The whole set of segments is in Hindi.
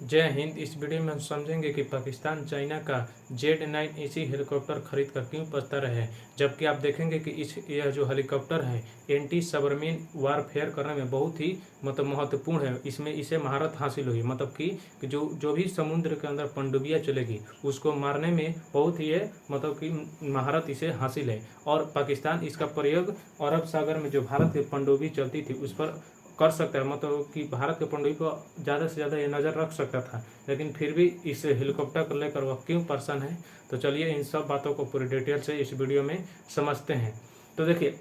जय हिंद। इस वीडियो में हम समझेंगे कि पाकिस्तान चाइना का Z9AC हेलीकॉप्टर खरीद कर क्यों पछता रहे हैं, जबकि आप देखेंगे कि यह जो हेलीकॉप्टर है एंटी सबमरीन वारफेयर करने में बहुत ही महत्वपूर्ण है। इसमें इसे महारत हासिल हुई, कि जो भी समुद्र के अंदर पनडुब्बियां चलेगी उसको मारने में बहुत ही महारत इसे हासिल है। और पाकिस्तान इसका प्रयोग अरब सागर में जो भारत की पनडुब्बी चलती थी उस पर कर सकता है, कि भारत के पनडुब्बी को ज़्यादा से ज़्यादा ये नज़र रख सकता था, लेकिन फिर भी इस हेलीकॉप्टर को लेकर वह क्यों परेशान है। तो चलिए इन सब बातों को पूरी डिटेल से इस वीडियो में समझते हैं। तो देखिए,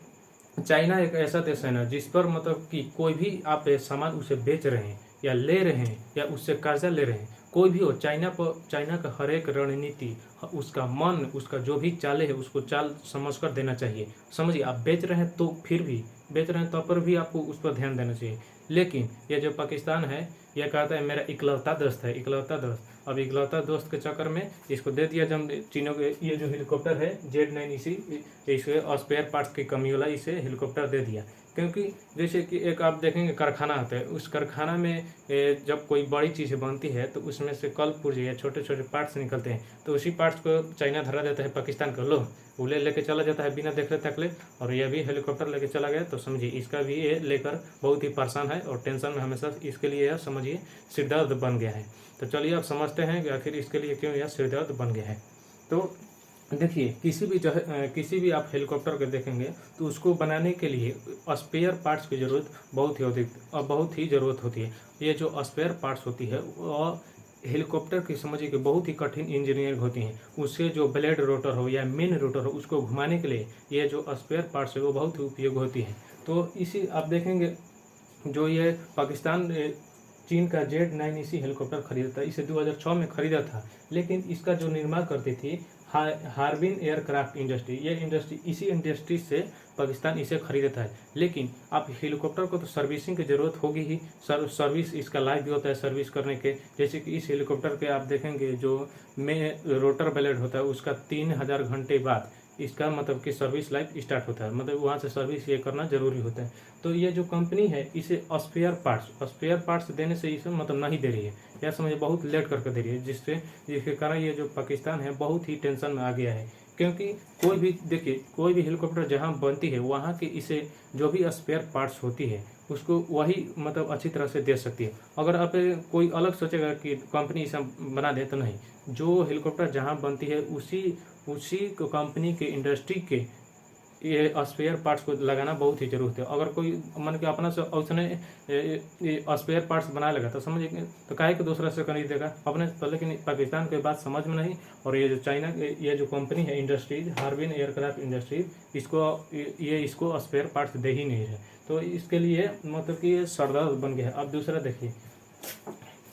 चाइना एक ऐसा देश है ना जिस पर कि कोई भी आप सामान उसे बेच रहे हैं या ले रहे हैं या उससे कर्जा ले रहे हैं, कोई भी हो, चाइना का हर एक रणनीति, उसका मन, उसका जो भी चाले है उसको चाल समझ कर देना चाहिए। समझिए, आप बेच रहे हैं तो फिर भी बेच रहे हैं तो पर भी आपको उस पर ध्यान देना चाहिए। लेकिन ये जो पाकिस्तान है, यह कहता है मेरा इकलौता दोस्त है, इकलौता दोस्त। अब इकलौता दोस्त के चक्कर में इसको दे दिया जब चीनों के ये जो हेलीकॉप्टर है Z9AC, इसे स्पेयर पार्ट्स की कमी वाला इसे हेलीकॉप्टर दे दिया। क्योंकि जैसे कि एक आप देखेंगे कारखाना आता है, उस कारखाना में जब कोई बड़ी चीज़ बनती है तो उसमें से कल पुर्जे या छोटे छोटे पार्ट्स निकलते हैं, तो उसी पार्ट्स को चाइना धरा देता है पाकिस्तान को, लो वो लेके चला जाता है बिना देखले तकले। और यह भी हेलीकॉप्टर लेके चला गया, तो समझिए इसका भी ये लेकर बहुत ही परेशान है और टेंशन में हमेशा इसके लिए यह समझिए सिरदर्द बन गया है। तो चलिए अब समझते हैं कि आखिर इसके लिए क्यों यह सिरदर्द बन गया है। तो देखिए, किसी भी आप हेलीकॉप्टर को देखेंगे तो उसको बनाने के लिए स्पेयर पार्ट्स की ज़रूरत बहुत ही ज़रूरत होती है। ये जो स्पेयर पार्ट्स होती है वह हेलीकॉप्टर की समझिए कि बहुत ही कठिन इंजीनियरिंग होती हैं। उससे जो ब्लेड रोटर हो या मेन रोटर हो उसको घुमाने के लिए ये जो स्पेयर पार्ट्स है वो बहुत ही उपयोग होती है। तो इसी आप देखेंगे जो ये पाकिस्तान चीन का Z9AC हेलीकॉप्टर खरीदा था, इसे 2006 में खरीदा था, लेकिन इसका जो निर्माण करती थी हार्बिन एयरक्राफ्ट इंडस्ट्री, ये इंडस्ट्री, इसी इंडस्ट्री से पाकिस्तान इसे खरीदता है। लेकिन आप हेलीकॉप्टर को तो सर्विसिंग की ज़रूरत होगी ही, सर्विस इसका लाइफ भी होता है सर्विस करने के। जैसे कि इस हेलीकॉप्टर के आप देखेंगे जो में रोटर ब्लेड होता है उसका 3000 घंटे बाद इसका कि सर्विस लाइफ स्टार्ट होता है, वहाँ से सर्विस ये करना जरूरी होता है। तो ये जो कंपनी है इसे स्पेयर पार्ट्स देने से इसे नहीं दे रही है, यह समझिए बहुत लेट करके दे रही है, जिसके कारण ये जो पाकिस्तान है बहुत ही टेंशन में आ गया है। क्योंकि कोई भी देखिए, कोई भी हेलीकॉप्टर जहाँ बनती है वहाँ के इसे जो भी स्पेयर पार्ट्स होती है उसको वही अच्छी तरह से दे सकती है। अगर आप कोई अलग सोचेगा कि कंपनी इसे बना दे, तो नहीं, जो हेलीकॉप्टर जहाँ बनती है उसी उसी कंपनी के इंडस्ट्री के ये स्पेयर पार्ट्स को लगाना बहुत ही जरूरत है। अगर कोई मन के अपना से उसने स्पेयर पार्ट्स बना लगा तो समझिए तो काहे को दूसरा से खरीद देगा अपने तो। लेकिन पाकिस्तान के बात समझ में नहीं, और ये जो चाइना ये जो कंपनी है इंडस्ट्रीज, हार्बिन एयरक्राफ्ट इंडस्ट्रीज, इसको स्पेयर पार्ट्स दे ही नहीं है। तो इसके लिए कि ये सरदर्द बन गया है। अब दूसरा देखिए,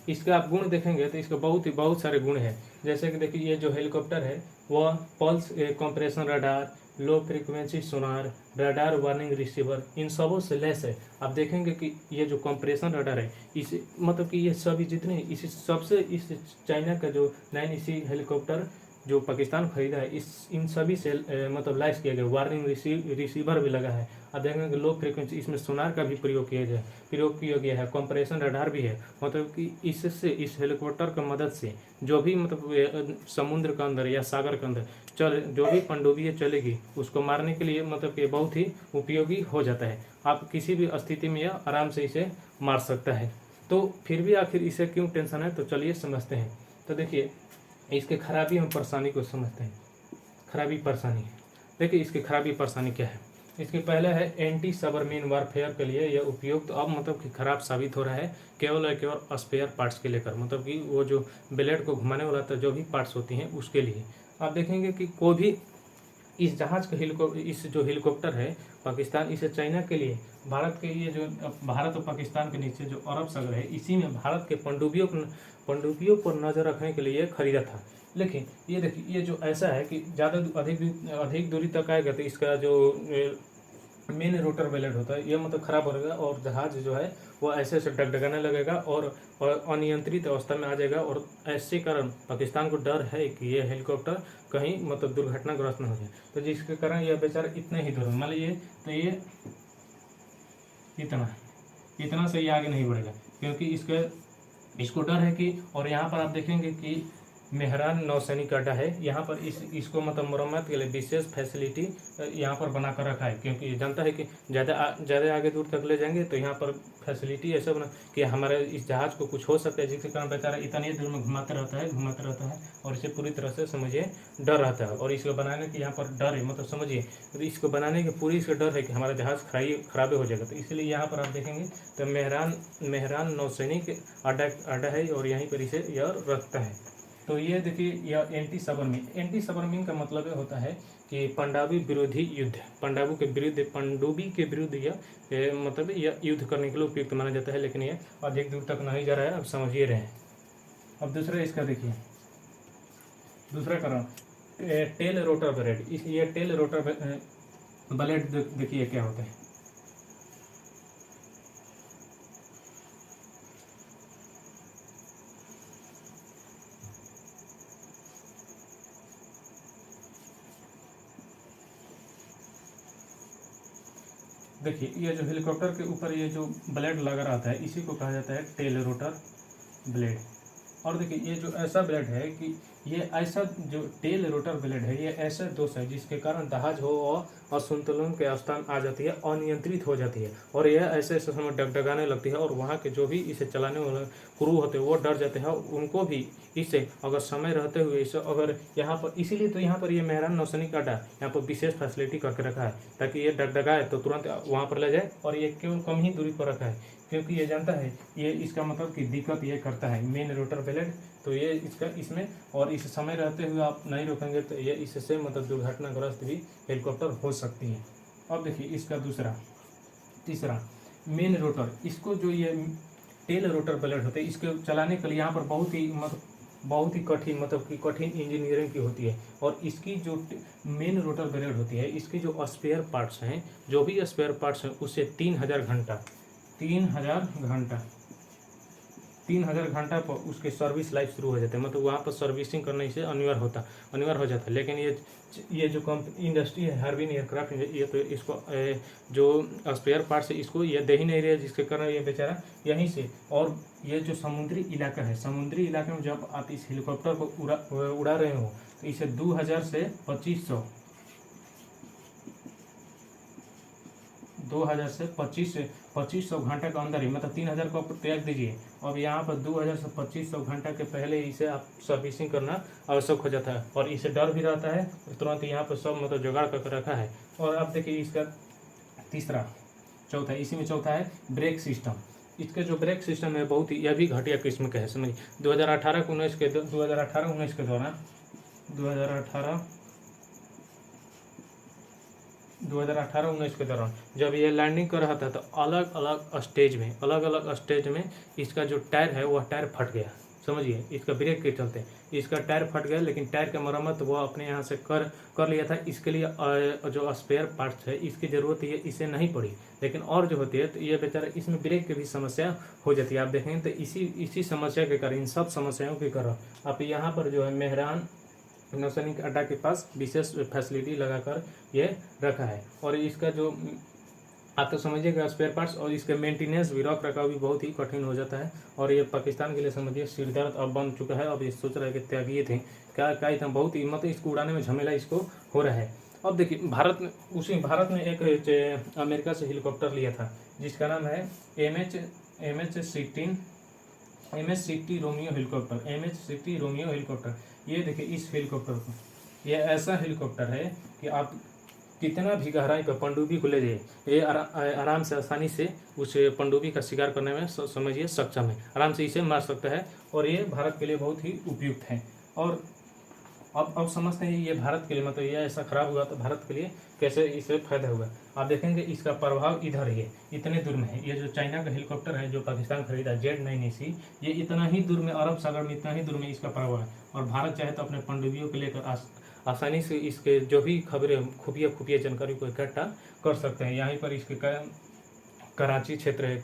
इसका आप गुण देखेंगे तो इसका बहुत सारे गुण हैं। जैसे कि देखिए, ये जो हेलीकॉप्टर है वह pulse compression radar, low frequency sonar, radar warning receiver, इन सबों से लैस है। आप देखेंगे कि ये जो कंप्रेशन रडार है इस कि ये सभी जितने इस सबसे इस चाइना का जो 9AC हेलीकॉप्टर जो पाकिस्तान खरीदा है इन सभी से लैस किया गया। वार्निंग रिसीवर भी लगा है। आप देखेंगे लो फ्रीक्वेंसी, इसमें सोनार का भी प्रयोग किया गया है। कंप्रेशन रडार भी है, कि इससे इस हेलीकॉप्टर की मदद से जो भी समुद्र के अंदर या सागर के अंदर जो भी पनडुब्बियां चलेगी उसको मारने के लिए ये बहुत ही उपयोगी हो जाता है। आप किसी भी स्थिति में यह आराम से इसे मार सकता है। तो फिर भी आखिर इसे क्यों टेंशन है, तो चलिए समझते हैं। तो देखिए, इसके खराबी हम परेशानी को समझते हैं। खराबी परेशानी, देखिए इसकी खराबी परेशानी क्या है। इसके पहले है एंटी सबमरीन वारफेयर के लिए यह उपयुक्त अब कि खराब साबित हो रहा है केवल और केवल स्पेयर पार्ट्स के लेकर, कि वो जो ब्लेड को घुमाने वाला था जो भी पार्ट्स होती हैं उसके लिए। आप देखेंगे कि कोई भी इस जहाज का इस जो हेलीकॉप्टर है पाकिस्तान इसे चाइना के लिए, भारत के ये जो भारत और पाकिस्तान के नीचे जो अरब सागर है इसी में भारत के पनडुब्बियों पर नजर रखने के लिए खरीदा था। लेकिन ये देखिए, ये जो ऐसा है कि ज़्यादा अधिक दूरी तक आएगा तो इसका जो मेन रोटर ब्लेड होता है ये खराब हो जाएगा और जहाज जो है वो ऐसे डगडगाने लगेगा और अनियंत्रित अवस्था में आ जाएगा। और ऐसे कारण पाकिस्तान को डर है कि ये हेलीकॉप्टर कहीं दुर्घटनाग्रस्त न हो जाए, तो जिसके कारण यह बेचारा इतने ही दूर मान लीजिए तो ये इतना से ये आगे नहीं बढ़ेगा, क्योंकि इसके इसको डर है कि, और यहाँ पर आप देखेंगे कि मेहरान नौसैनिक अड्डा है, यहाँ पर इसको मतलब मरम्मत के लिए विशेष फैसिलिटी यहाँ पर बना कर रखा है, क्योंकि ये जानता है कि ज़्यादा आगे दूर तक ले जाएंगे तो यहाँ पर फैसिलिटी ऐसा बना कि हमारे इस जहाज़ को कुछ हो सकता है, जिसके कारण बेचारा इतनी दूर में घुमाते रहता है और इसे पूरी तरह से समझिए डर रहता है। और इसको बनाने की यहाँ पर डर है, मतलब समझिए तो इसको बनाने की पूरी इसका डर है कि हमारा जहाज़ खराब हो जाएगा। तो इसलिए यहाँ पर आप देखेंगे तो मेहरान नौसैनिक अड्डा है और यहीं पर इसे यह रखता है। तो ये देखिए यह एंटी सबमरीन का मतलब ये होता है कि पनडुब्बी विरोधी युद्ध, पनडुब्बी के विरुद्ध यह मतलब यह युद्ध करने के लिए उपयुक्त माना जाता है, लेकिन यह अधिक दूर तक नहीं जा रहा है, अब समझिए रहे हैं। अब दूसरा इसका देखिए, दूसरा कारण टेल रोटर ब्लेड। ये टेल रोटर ब्लेड देखिए क्या होता है। देखिए ये जो हेलीकॉप्टर के ऊपर ये जो ब्लेड लगा रहता है इसी को कहा जाता है टेल रोटर ब्लेड। और देखिए ये जो ऐसा ब्लेड है कि ये ऐसा जो टेल रोटर ब्लेड है ये ऐसा दोष है जिसके कारण जहाज हो और असंतुलन के स्थान आ जाती है, अनियंत्रित हो जाती है और यह ऐसे समय डगडगाने लगती है और वहाँ के जो भी इसे चलाने वाले क्रू होते हैं वो डर जाते हैं, उनको भी इससे अगर समय रहते हुए इसे अगर यहाँ पर, इसीलिए तो यहाँ पर ये मेहरान नौसैनिक अड्डा यहाँ पर विशेष फैसिलिटी करके रखा है ताकि ये डगडगाए तो तुरंत वहाँ पर ले जाए। और ये केवल कम ही दूरी पर रखा है क्योंकि ये जानता है ये इसका मतलब कि दिक्कत ये करता है मेन रोटर ब्लेड, तो ये इसका इसमें और इस समय रहते हुए आप नहीं रोकेंगे तो ये इससे मतलब दुर्घटनाग्रस्त भी हेलीकॉप्टर हो सकती है। अब देखिए इसका तीसरा मेन रोटर, इसको जो ये टेल रोटर ब्लेड होते हैं इसको चलाने के लिए यहाँ पर बहुत ही कठिन इंजीनियरिंग की होती है। और इसकी जो मेन रोटर ब्लेड होती है इसकी जो स्पेयर पार्ट्स हैं, जो भी स्पेयर पार्ट्स हैं उससे 3000 घंटा पर उसके सर्विस लाइफ शुरू हो जाते हैं, मतलब वहाँ पर सर्विसिंग करने से अनिवार्य हो जाता है। लेकिन ये जो इंडस्ट्री है हार्बिन एयरक्राफ्ट, ये तो इसको जो स्पेयर पार्ट्स है इसको ये दे ही नहीं रहे, जिसके कारण ये बेचारा यहीं से। और ये जो समुद्री इलाका है, समुद्री इलाके में जब आप इस हेलीकॉप्टर को उड़ा रहे हो तो इसे 2000 से 2500 घंटा के अंदर ही, मतलब 3000 को त्याग दीजिए, अब यहाँ पर 2000 से 2500 घंटा के पहले इसे आप सर्विसिंग करना आवश्यक हो जाता है। और इसे डर भी रहता है और तुरंत यहाँ पर सब मतलब जुगाड़ करके रखा है। और अब देखिए इसका चौथा है ब्रेक सिस्टम। इसके जो ब्रेक सिस्टम है बहुत ही यह भी घटिया किस्म का है, समझिए 2018-19 के दौरान 2018-19 के दौरान जब ये लैंडिंग कर रहा था तो अलग अलग स्टेज में इसका जो टायर है वह टायर फट गया, समझिए इसका ब्रेक के चलते इसका टायर फट गया। लेकिन टायर का मरम्मत वो अपने यहाँ से कर लिया था, इसके लिए जो स्पेयर पार्ट्स है इसकी ज़रूरत ये इसे नहीं पड़ी। लेकिन और जो होती है तो ये बेचारा इसमें ब्रेक की भी समस्या हो जाती है। आप देखेंगे तो इसी समस्या के कारण, इन सब समस्याओं के कारण आप यहाँ पर जो है मेहरान नौसैनिक अड्डा के पास विशेष फैसिलिटी लगाकर ये रखा है। और इसका जो आप तो समझिएगा स्पेयर पार्ट्स और इसके मेंटेनेंस भी रख रखाव भी बहुत ही कठिन हो जाता है। और ये पाकिस्तान के लिए समझिए सिरदर्द अब बन चुका है। अब ये सोच रहा है कि त्यागिए थे क्या इतना बहुत ही मतलब इसको उड़ाने में झमेला इसको हो रहा है। अब देखिए भारत ने एक अमेरिका से हेलीकॉप्टर लिया था जिसका नाम है MS-60 रोमियो हेलीकॉप्टर। ये देखिए इस हेलीकॉप्टर को, ये ऐसा हेलीकॉप्टर है कि आप कितना भी गहराई पर पनडुब्बी को ले जाइए ये आराम से आसानी से उस पनडुब्बी का शिकार करने में समझिए सक्षम है, आराम से इसे मार सकता है। और ये भारत के लिए बहुत ही उपयुक्त है। और अब समझते हैं ये भारत के लिए मतलब ये ऐसा खराब हुआ तो भारत के लिए कैसे इससे फायदा हुआ। आप देखेंगे इसका प्रभाव इधर ही है, इतने दूर में है। ये जो चाइना का हेलीकॉप्टर है जो पाकिस्तान खरीदा Z9AC, ये इतना ही दूर में, अरब सागर में इतना ही दूर में इसका प्रभाव है। और भारत चाहे तो अपने पनडुब्बियों को लेकर आसानी से इसके जो भी खबरें खुफिया जानकारी को इकट्ठा कर सकते हैं। यहीं पर इसके कराची क्षेत्र है,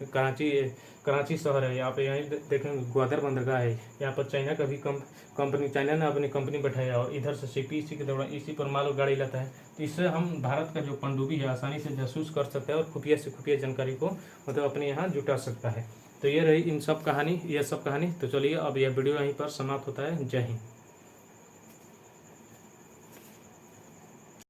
कराची शहर है, यहाँ पे यहीं देखेंगे ग्वादर बंदरगाह है। यहाँ पर चाइना का भी कंपनी, चाइना ने अपनी कंपनी बैठाया और इधर से सीपी इसी के दौरान इसी पर माल गाड़ी लाता है। तो इससे हम भारत का जो पनडुब्बी है आसानी से जासूस कर सकते हैं और खुफिया से खुफिया जानकारी को मतलब अपने यहाँ जुटा सकता है। तो ये रही इन सब कहानी, ये सब कहानी। तो चलिए अब यह वीडियो यहीं पर समाप्त होता है। जय हिंद।